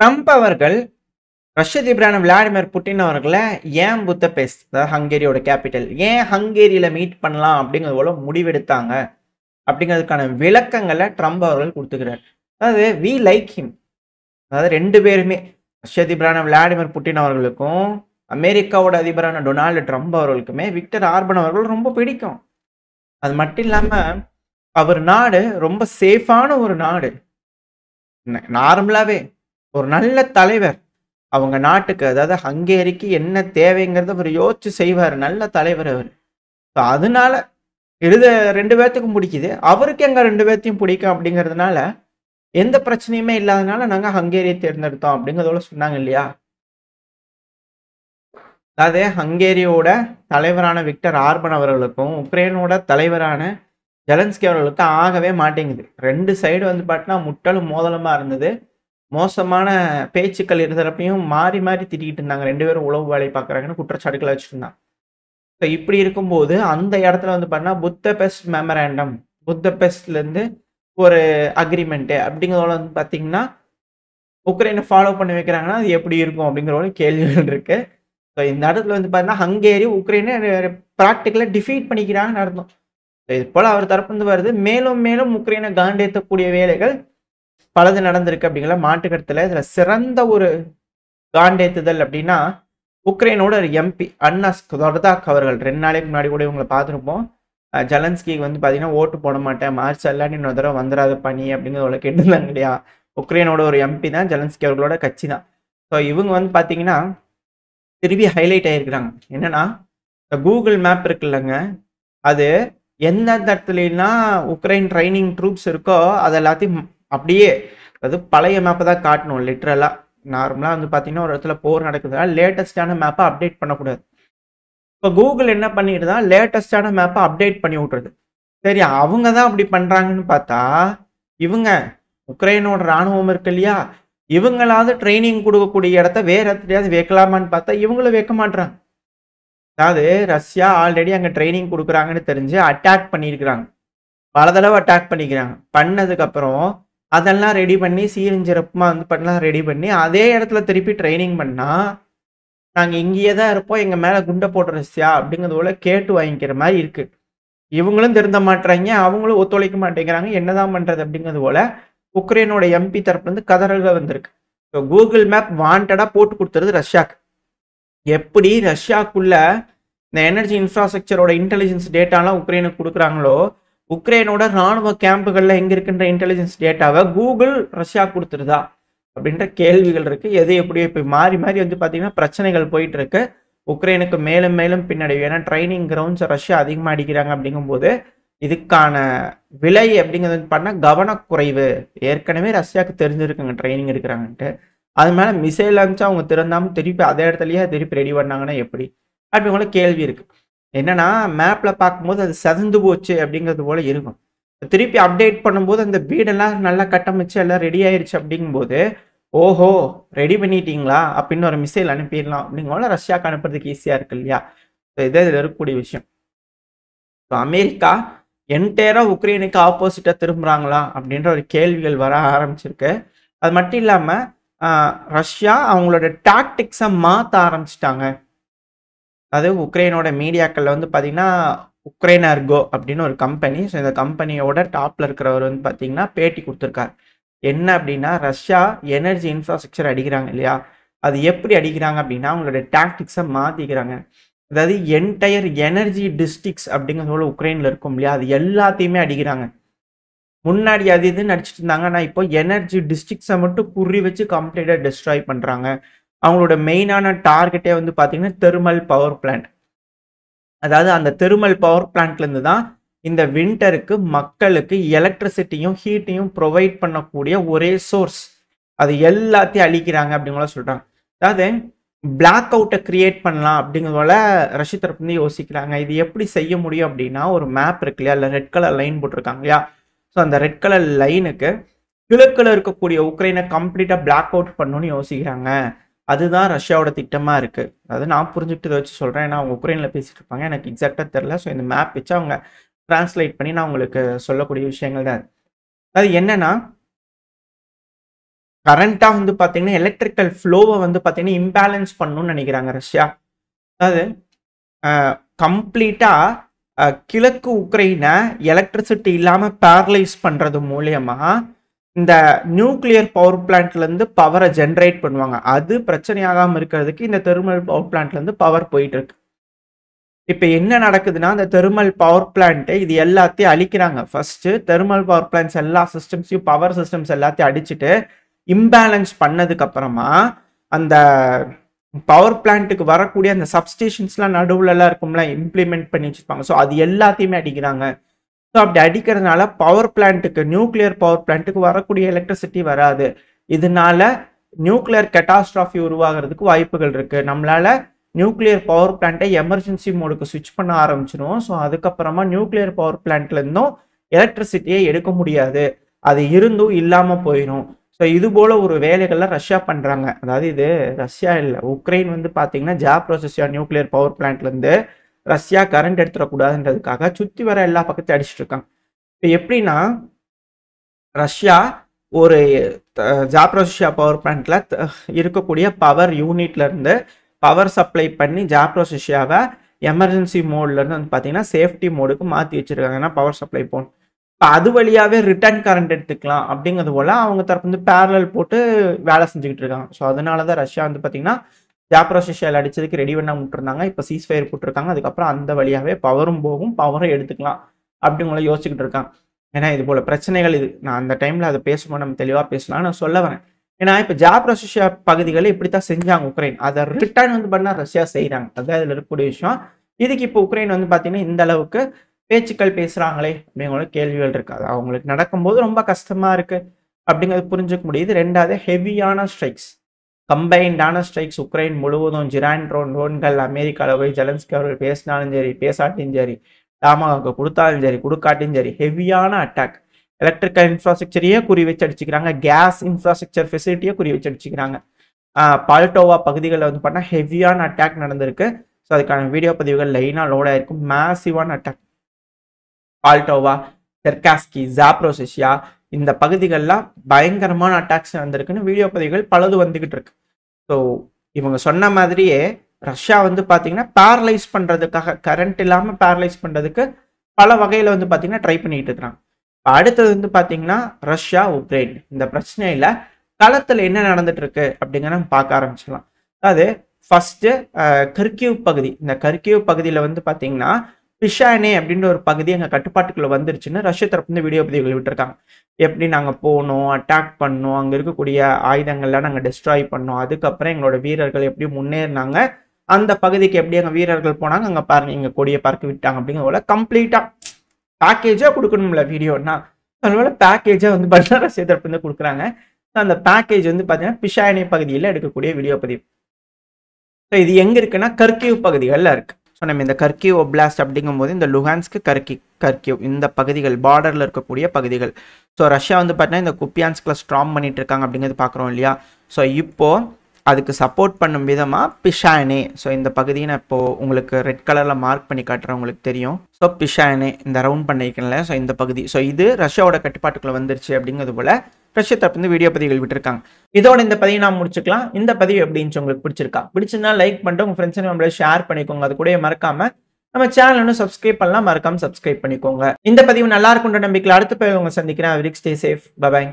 Trump அவர்கள் ரஷ்ய அதிபரான Vladimir Putin அவர்களை ஏன் புத்தபெஸ்ட், அதாவது ஹங்கேரியோட கேபிட்டல், ஏன் ஹங்கேரியில மீட் பண்ணலாம் அப்படிங்கிறது போல முடிவெடுத்தாங்க அப்படிங்கிறதுக்கான விளக்கங்களை ட்ரம்ப் அவர்கள் கொடுத்துக்கிறார். அதாவது வி லைக் ஹிம். அதாவது ரெண்டு பேருமே ரஷ்ய அதிபரான விளாடிமிர் புட்டின் அவர்களுக்கும் அமெரிக்காவோட அதிபரான டொனால்டு ட்ரம்ப் அவர்களுக்குமே விக்டர் ஆர்பன் அவர்கள் ரொம்ப பிடிக்கும். அது மட்டும் இல்லாம அவர் நாடு ரொம்ப சேஃபான ஒரு நாடு. நார்மலாவே ஒரு நல்ல தலைவர். அவங்க நாட்டுக்கு, அதாவது ஹங்கேரிக்கு என்ன தேவைங்கிறத அவர் யோசிச்சு செய்வார். நல்ல தலைவர் அவர். அதனால இது ரெண்டு பேர்த்துக்கும் பிடிக்குது. அவருக்கு எங்க ரெண்டு பேர்த்தையும் பிடிக்கும் அப்படிங்கிறதுனால எந்த பிரச்சனையுமே இல்லாதனால நாங்க ஹங்கேரியை தேர்ந்தெடுத்தோம் அப்படிங்கிறதோட சொன்னாங்க இல்லையா. அதாவது ஹங்கேரியோட தலைவரான விக்டர் ஆர்பன் அவர்களுக்கும் உக்ரைனோட தலைவரான ஜெலன்ஸ்கி அவர்களுக்கும் ஆகவே மாட்டேங்குது. ரெண்டு சைடு வந்து பார்த்தீங்கன்னா முட்டலும் மோதலமா இருந்தது. மோசமான பேச்சுக்கள் இருந்தப்பையும் மாறி மாறி திட்டிக்கிட்டு இருந்தாங்க. ரெண்டு பேரும் உளவு வேலை பார்க்குறாங்கன்னு குற்றச்சாட்டுக்களை வச்சுட்டு இருந்தாங்க. ஸோ இப்படி இருக்கும்போது அந்த இடத்துல வந்து பார்த்தீங்கன்னா புத்தபெஸ்ட் மெமரேண்டம், புத்தபெஸ்ட்லேருந்து ஒரு அக்ரிமெண்ட்டு அப்படிங்கிறதோட வந்து பார்த்தீங்கன்னா உக்ரைனை ஃபாலோ பண்ணி வைக்கிறாங்கன்னா அது எப்படி இருக்கும் அப்படிங்கிற ஒரு கேள்விகள் இருக்கு. ஸோ இந்த இடத்துல வந்து பார்த்தீங்கன்னா ஹங்கேரி உக்ரைனை ப்ராக்டிக்கலாக டிஃபீட் பண்ணிக்கிறாங்கன்னு அர்த்தம். இது போல் அவர் தரப்புலேருந்து வருது. மேலும் மேலும் உக்ரைனை காண்டேற்றக்கூடிய வேலைகள் பலது நடந்திருக்கு அப்படிங்கிற மாட்டுக்கருத்துல. இதுல சிறந்த ஒரு காண்டேத்துதல் அப்படின்னா உக்ரைனோட ஒரு எம்பி அன்னா ஸ்கொர்தாக் அவர்கள் 2 நாளைக்கு முன்னாடி கூட இவங்களை பார்த்துருப்போம். ஜெலன்ஸ்கிக்கு வந்து பார்த்தீங்கன்னா ஓட்டு போட மாட்டேன், மார்ச் அல்லான்னு இன்னொரு தடவை வந்துடாத பணி அப்படிங்கிறத கேட்டுருந்தாங்க இல்லையா. உக்ரைனோட ஒரு எம்பி தான், ஜெலன்ஸ்கி அவர்களோட கட்சி தான். ஸோ இவங்க வந்து பார்த்தீங்கன்னா திருப்பி ஹைலைட் ஆகிருக்கிறாங்க. என்னன்னா கூகுள் மேப் இருக்குல்லங்க, அது எந்த இடத்துலலாம் உக்ரைன் ட்ரைனிங் ட்ரூப்ஸ் இருக்கோ அது எல்லாத்தையும் அப்படியே, அதாவது பழைய மேப்பை தான் காட்டணும். லிட்ரலாக நார்மலாக வந்து பார்த்தீங்கன்னா ஒரு இடத்துல போர் நடக்குதுன்னா லேட்டஸ்டான மேப்பை அப்டேட் பண்ணக்கூடாது. இப்போ கூகுள் என்ன பண்ணிடுதா, லேட்டஸ்டான மேப்பை அப்டேட் பண்ணி விட்ருது. சரி, அவங்க தான் அப்படி பண்ணுறாங்கன்னு பார்த்தா இவங்க உக்ரைனோட இராணுவம் இருக்கு இல்லையா, இவங்களாவது ட்ரைனிங் கொடுக்கக்கூடிய இடத்த வேற இடத்துலையாவது வைக்கலாமான்னு பார்த்தா இவங்களும் வைக்க மாட்றாங்க. அதாவது ரஷ்யா ஆல்ரெடி அங்கே ட்ரைனிங் கொடுக்குறாங்கன்னு தெரிஞ்சு அட்டாக் பண்ணியிருக்கிறாங்க. பல தடவை அட்டாக் பண்ணிக்கிறாங்க. பண்ணதுக்கப்புறம் அதெல்லாம் ரெடி பண்ணி சீரஞ்சிறப்புமா வந்து பண்ணலாம் ரெடி பண்ணி அதே இடத்துல திருப்பி ட்ரைனிங் பண்ணா நாங்கள் இங்கேயே தான் இருப்போம், எங்கள் மேலே குண்டை போடுற ரஷ்யா அப்படிங்கிறது போல கேட்டு வாங்கிக்கிற மாதிரி இருக்கு. இவங்களும் திருந்த மாட்டுறாங்க, அவங்களும் ஒத்துழைக்க மாட்டேங்கிறாங்க. என்னதான் பண்றது அப்படிங்கிறது போல உக்ரைனோட எம்பி தரப்புலேருந்து கதறல்கள் வந்திருக்கு. ஸோ கூகுள் மேப் வாண்டடா போட்டு கொடுத்துருது ரஷ்யாக்கு. எப்படி ரஷ்யாக்குள்ள இந்த எனர்ஜி இன்ஃப்ராஸ்ட்ரக்சரோட இன்டெலிஜென்ஸ் டேட்டாலாம் உக்ரைனுக்கு கொடுக்குறாங்களோ, உக்ரைனோட ராணுவ கேம்புகளில் எங்கே இருக்கின்ற இன்டெலிஜென்ஸ் டேட்டாவை கூகுள் ரஷ்யா கொடுத்துருதா அப்படின்ற கேள்விகள் இருக்குது. எது எப்படியோ இப்போ மாறி மாறி வந்து பார்த்தீங்கன்னா பிரச்சனைகள் போயிட்டு இருக்கு. உக்ரைனுக்கு மேலும் மேலும் பின்னடைவு. ஏன்னா ட்ரைனிங் கிரவுண்ட்ஸ் ரஷ்யா அதிகமாக அடிக்கிறாங்க. அப்படிங்கும்போது இதுக்கான விலை அப்படிங்கிறது வந்து பண்ணால் கவனக்குறைவு. ஏற்கனவே ரஷ்யாவுக்கு தெரிஞ்சிருக்குங்க ட்ரைனிங் எடுக்கிறாங்கன்ட்டு. அது மேலே மிசைல் அனுப்பிச்சு அவங்க திறந்தாமல் திருப்பி அதே இடத்துலயே திருப்பி ரெடி பண்ணாங்கன்னா எப்படி அப்படிங்கிற கேள்வி இருக்கு. என்னன்னா மேப்ல பார்க்கும்போது அது செதந்து போச்சு அப்படிங்கிறது போல இருக்கும். திருப்பி அப்டேட் பண்ணும்போது அந்த வீடெல்லாம் நல்லா கட்டமைச்சு எல்லாம் ரெடி ஆயிருச்சு அப்படிங்கும்போது ஓஹோ ரெடி பண்ணிட்டீங்களா அப்படின்னு ஒரு மிசைல் அனுப்பிடலாம் அப்படிங்கிற ரஷ்யாவுக்கு அனுப்புறதுக்கு ஈஸியா இருக்கு இல்லையா. இதே இதில் இருக்கக்கூடிய விஷயம். அமெரிக்கா என்டையரா உக்ரைனுக்கு ஆப்போசிட்டா திரும்புறாங்களா அப்படின்ற ஒரு கேள்விகள் வர ஆரம்பிச்சிருக்கு. அது மட்டும் இல்லாம ரஷ்யா அவங்களோட டாக்டிக்ஸை மாற்ற ஆரம்பிச்சிட்டாங்க. அது உக்ரைனோட மீடியாக்களில் வந்து பார்த்தீங்கன்னா உக்ரைனர்கோ அப்படின்னு ஒரு கம்பெனி. ஸோ இந்த கம்பெனியோட டாப்பில் இருக்கிறவர் வந்து பார்த்தீங்கன்னா பேட்டி கொடுத்துருக்காரு. என்ன அப்படின்னா ரஷ்யா எனர்ஜி இன்ஃப்ராஸ்ட்ரக்சர் அடிக்கிறாங்க இல்லையா, அது எப்படி அடிக்கிறாங்க அப்படின்னா அவங்களோட டாக்டிக்ஸை மாற்றிக்கிறாங்க. அதாவது என்டையர் எனர்ஜி டிஸ்ட்ரிக்ட்ஸ் அப்படிங்கிறதோட உக்ரைனில் இருக்கும் இல்லையா, அது எல்லாத்தையுமே அடிக்கிறாங்க. முன்னாடி அது இதுன்னு அடிச்சுட்டு இருந்தாங்க. ஆனால் இப்போ எனர்ஜி டிஸ்ட்ரிக்ட்ஸை மட்டும் குறி வச்சு கம்ப்ளீட்டாக டிஸ்ட்ராய் பண்ணுறாங்க. அவங்களோட மெயினான டார்கெட்டே வந்து பார்த்தீங்கன்னா தெர்மல் பவர் பிளான்ட். அதாவது அந்த தெர்மல் பவர் பிளான்ட்லேருந்து தான் இந்த வின்டருக்கு மக்களுக்கு எலக்ட்ரிசிட்டியும் ஹீட்டையும் ப்ரொவைட் பண்ணக்கூடிய ஒரே சோர்ஸ். அது எல்லாத்தையும் அழிக்கிறாங்க அப்படிங்கிற சொல்கிறாங்க. அதாவது பிளாக் அவுட்டை கிரியேட் பண்ணலாம் அப்படிங்கிறதோட ரஷ்ய தரப்புலேருந்து யோசிக்கிறாங்க. இது எப்படி செய்ய முடியும் அப்படின்னா ஒரு மேப் இருக்கு இல்லையா, இல்லை ரெட் கலர் லைன் போட்டிருக்காங்க இல்லையா. ஸோ அந்த ரெட் கலர் லைனுக்கு கிழக்கில் இருக்கக்கூடிய உக்ரைனை கம்ப்ளீட்டாக பிளாக் அவுட் பண்ணணும்னு யோசிக்கிறாங்க. அதுதான் ரஷ்யாவோட திட்டமாக இருக்குது. அதாவது நான் புரிஞ்சுக்கிட்டு வச்சு சொல்கிறேன். ஏன்னா அவங்க உக்ரைனில் பேசிகிட்டு இருப்பாங்க, எனக்கு எக்ஸாக்டாக தெரில. ஸோ இந்த மேப் வச்சு அவங்க டிரான்ஸ்லேட் பண்ணி நான் உங்களுக்கு சொல்லக்கூடிய விஷயங்கள் தான். அது என்னன்னா கரண்டா வந்து பார்த்தீங்கன்னா, எலக்ட்ரிக்கல் ஃப்ளோவ வந்து பார்த்தீங்கன்னா, இம்பேலன்ஸ் பண்ணணும்னு நினைக்கிறாங்க ரஷ்யா. அதாவது அ கம்ப்ளீட்டா கிழக்கு உக்ரைன எலக்ட்ரிசிட்டி இல்லாம பேரலைஸ் பண்றது மூலியமா, இந்த நியூக்ளியர் பவர் பிளான்ட்லேருந்து பவர ஜெனரேட் பண்ணுவாங்க. அது பிரச்சனையாகாம இருக்கிறதுக்கு இந்த தெர்மல் பவர் பிளான்ட்லேருந்து பவர் போயிட்டு இருக்கு. இப்ப என்ன நடக்குதுன்னா, அந்த தெர்மல் பவர் பிளான்ட் இது எல்லாத்தையும் அழிக்கிறாங்க. ஃபர்ஸ்ட்டு தெர்மல் பவர் பிளான்ட்ஸ் எல்லா சிஸ்டம்ஸையும் பவர் சிஸ்டம்ஸ் எல்லாத்தையும் அடிச்சுட்டு, இம்பேலன்ஸ் பண்ணதுக்கு அப்புறமா, அந்த பவர் பிளான்ட்டுக்கு வரக்கூடிய அந்த சப்ஸ்டேஷன்ஸ்லாம் நடுவுலலாம் இருக்கும்ல, இம்ப்ளிமெண்ட் பண்ணி வச்சிருப்பாங்க. ஸோ அது எல்லாத்தையுமே அடிக்கிறாங்க. ஸோ அப்படி அடிக்கிறதுனால பவர் பிளான்ட்டுக்கு நியூக்ளியர் பவர் பிளான்ட்டுக்கு வரக்கூடிய எலக்ட்ரிசிட்டி வராது. இதனால நியூக்ளியர் கேட்டாஸ்ட்ராஃபி உருவாகிறதுக்கு வாய்ப்புகள் இருக்கு. நம்மளால நியூக்ளியர் பவர் பிளான்ட்டை எமர்ஜென்சி மோடுக்கு ஸ்விட்ச் பண்ண ஆரம்பிச்சிடும். ஸோ அதுக்கப்புறமா நியூக்ளியர் பவர் பிளான்ட்ல இருந்தும் எலக்ட்ரிசிட்டியை எடுக்க முடியாது. அது இருந்தும் இல்லாம போயிடும். ஸோ இது போல ஒரு வேலைகள்லாம் ரஷ்யா பண்றாங்க. அதாவது இது ரஷ்யா இல்லை, உக்ரைன் வந்து பார்த்தீங்கன்னா ஜாப்ரோசியா நியூக்ளியர் பவர் பிளான்ட்ல இருந்து ரஷ்யா கரண்ட் எடுத்துடக்கூடாதுன்றதுக்காக சுற்றி வர எல்லா பக்கத்தையும் அடிச்சுட்டு இருக்காங்க. இப்போ எப்படின்னா, ரஷ்யா ஒரு ஜாப்ரோசியா பவர் பிளான்ட்ல இருக்கக்கூடிய பவர் யூனிட்ல இருந்து பவர் சப்ளை பண்ணி ஜாப்ரோசியாவை எமர்ஜென்சி மோட்ல இருந்து வந்து பார்த்தீங்கன்னா சேஃப்டி மோடுக்கு மாற்றி வச்சிருக்காங்க. ஏன்னா பவர் சப்ளை போகணும். இப்போ அது வழியாவே ரிட்டர்ன் கரண்ட் எடுத்துக்கலாம் அப்படிங்கிறது போல அவங்க தரப்பு வந்து பேரலல் போட்டு வேலை செஞ்சுக்கிட்டு இருக்காங்க. ஸோ அதனால தான் ரஷ்யா வந்து பார்த்தீங்கன்னா ஜாப்ரோசியாவில் அடிச்சதுக்கு ரெடி பண்ண விட்டுருந்தாங்க. இப்போ சீஸ்ஃபயர் போட்டிருக்காங்க. அதுக்கப்புறம் அந்த வழியாவே பவரும் போகும், பவரும் எடுத்துக்கலாம் அப்படிங்கள யோசிச்சுக்கிட்டு இருக்காங்க. ஏன்னா இது போல பிரச்சனைகள் இது நான் அந்த டைம்ல அதை பேசும்போது நம்ம தெளிவாக பேசலாம் நான் சொல்ல வரேன். ஏன்னா இப்போ ஜாப்ரோசியா பகுதிகளை இப்படித்தான் செஞ்சாங்க உக்ரைன். அதை ரிட்டர்ன் வந்து பண்ணா ரஷ்யா செய்கிறாங்க. அதுதான் இதில் இருக்கக்கூடிய விஷயம். இதுக்கு இப்போ உக்ரைன் வந்து பார்த்தீங்கன்னா இந்த அளவுக்கு பேச்சுக்கள் பேசுறாங்களே அப்படிங்கிற கேள்விகள் இருக்காது. அவங்களுக்கு நடக்கும்போது ரொம்ப கஷ்டமா இருக்கு அப்படிங்கிறது புரிஞ்சுக்க முடியுது. ரெண்டாவது ஹெவியான ஸ்ட்ரைக்ஸ், கம்பைன்டான ஸ்ட்ரைக்ஸ் உக்ரைன் முழுவதும் ஜிரான் ட்ரோன்கள் அமெரிக்காவில் போய் ஜெலன்ஸ்கி அவர்கள் பேசினாலும் சரி பேசாட்டியும் சரி, டாமாவுக்கு கொடுத்தாலும் சரி கொடுக்காட்டியும் சரி, ஹெவியான அட்டாக். எலக்ட்ரிக்கல் இன்ஃப்ராஸ்ட்ரக்சரையே குறி வச்சு அடிச்சுக்கிறாங்க, கேஸ் இன்ஃப்ராஸ்ட்ரக்சர் ஃபெசிலிட்டியே குறி வச்சு அடிச்சுக்கிறாங்க. பால்டோவா பகுதிகளில் வந்து பார்த்தா ஹெவியான அட்டாக் நடந்திருக்கு. ஸோ அதுக்கான வீடியோ பதிவுகள் லைனாக லோட் ஆயிருக்கும். மேசிவான அட்டாக் பால்டோவா, தெர்காஸ்கி, ஜாப்ரோசியா இந்த பகுதிகளெலாம் பயங்கரமான அட்டாக்ஸ் நடந்திருக்குன்னு வீடியோ பதிவுகள் பலது வந்துகிட்டு இருக்கு. ஸோ இவங்க சொன்ன மாதிரியே ரஷ்யா வந்து பார்த்தீங்கன்னா பேரலைஸ் பண்ணுறதுக்காக, கரண்ட் இல்லாமல் பேரலைஸ் பண்ணுறதுக்கு பல வகையில் வந்து பார்த்தீங்கன்னா ட்ரை பண்ணிக்கிட்டு இருக்கிறாங்க. இப்போ அடுத்தது வந்து பார்த்தீங்கன்னா ரஷ்யா உக்ரைன் இந்த பிரச்சனையில் களத்தில் என்ன நடந்துட்டு இருக்கு அப்படிங்கிற நம்ம பார்க்க ஆரம்பிச்சிடலாம். அதாவது ஃபர்ஸ்ட்டு கர்கிவ் பகுதி. இந்த கர்கிவ் பகுதியில் வந்து பார்த்தீங்கன்னா பிஷானே அப்படின்ற ஒரு பகுதி எங்கள் கட்டுப்பாட்டுக்குள்ள வந்துருச்சுன்னு ரஷ்ய தரப்பு வந்து வீடியோ பதிவுகள் விட்டுருக்காங்க. எப்படி நாங்கள் போனோம், அட்டாக் பண்ணோம், அங்கே இருக்கக்கூடிய ஆயுதங்கள்லாம் நாங்கள் டெஸ்ட்ராய் பண்ணோம், அதுக்கப்புறம் எங்களோட வீரர்கள் எப்படி முன்னேறினாங்க, அந்த பகுதிக்கு எப்படி எங்கள் வீரர்கள் போனாங்க, அங்கே பாருங்க எங்கள் கொடியை பறக்க விட்டாங்க அப்படிங்கிறத கம்ப்ளீட்டாக பேக்கேஜாக கொடுக்கணும்ல வீடியோன்னா. அதனால பேக்கேஜாக வந்து பார்த்தீங்கன்னா ரஷ்ய தரப்பு வந்து கொடுக்குறாங்க. அந்த பேக்கேஜ் வந்து பார்த்தீங்கன்னா பிஷானே பகுதியில் எடுக்கக்கூடிய வீடியோ பதிவு. ஸோ இது எங்கே இருக்குன்னா கர்கிவ் பகுதிகளில் இருக்கு. ஸோ நம்ம இந்த கர்கிவ் ஒப்லாஸ்ட் அப்படிங்கும்போது இந்த லுஹான்ஸ்க்கு கர்கிவ் இந்த பகுதிகள் பார்டரில் இருக்கக்கூடிய பகுதிகள். ஸோ ரஷ்யா வந்து பார்த்தீங்கன்னா இந்த குப்பியான்ஸ்கில் ஸ்ட்ராங் பண்ணிட்டு இருக்காங்க அப்படிங்கிறது பார்க்குறோம் இல்லையா. ஸோ இப்போது அதுக்கு சப்போர்ட் பண்ணும் விதமாக பிஷானே, ஸோ இந்த பகுதியை நான் இப்போது உங்களுக்கு ரெட் கலரில் மார்க் பண்ணி காட்டுறேன், உங்களுக்கு தெரியும். ஸோ பிஷானே இந்த ரவுண்ட் பண்ணிக்கல. ஸோ இந்த பகுதி, ஸோ இது ரஷ்யாவோட கட்டுப்பாட்டுக்குள்ள வந்துருச்சு அப்படிங்கிறது போல ரஷ்ய தரப்பு வந்து வீடியோ பதிவுகள் விட்டுருக்காங்க. இதோட இந்த பதிவை நான் முடிச்சுக்கலாம். இந்த பதிவு எப்படின்னு உங்களுக்கு பிடிச்சிருந்தா லைக் பண்ணிட்டு உங்கள் ஃப்ரெண்ட்ஸ் நம்மளே ஷேர் பண்ணிக்கோங்க. அது கூட மறக்காம நம்ம சேனல் ஒன்று சப்ஸ்கிரைப் பண்ணலாம், மறக்காம சப்ஸ்கிரைப் பண்ணிக்கோங்க. இந்த பதிவு நல்லா இருக்குன்ற நம்பிக்கையில் அடுத்த பதிவு உங்களை சந்திக்கிறேன். Stay safe, by.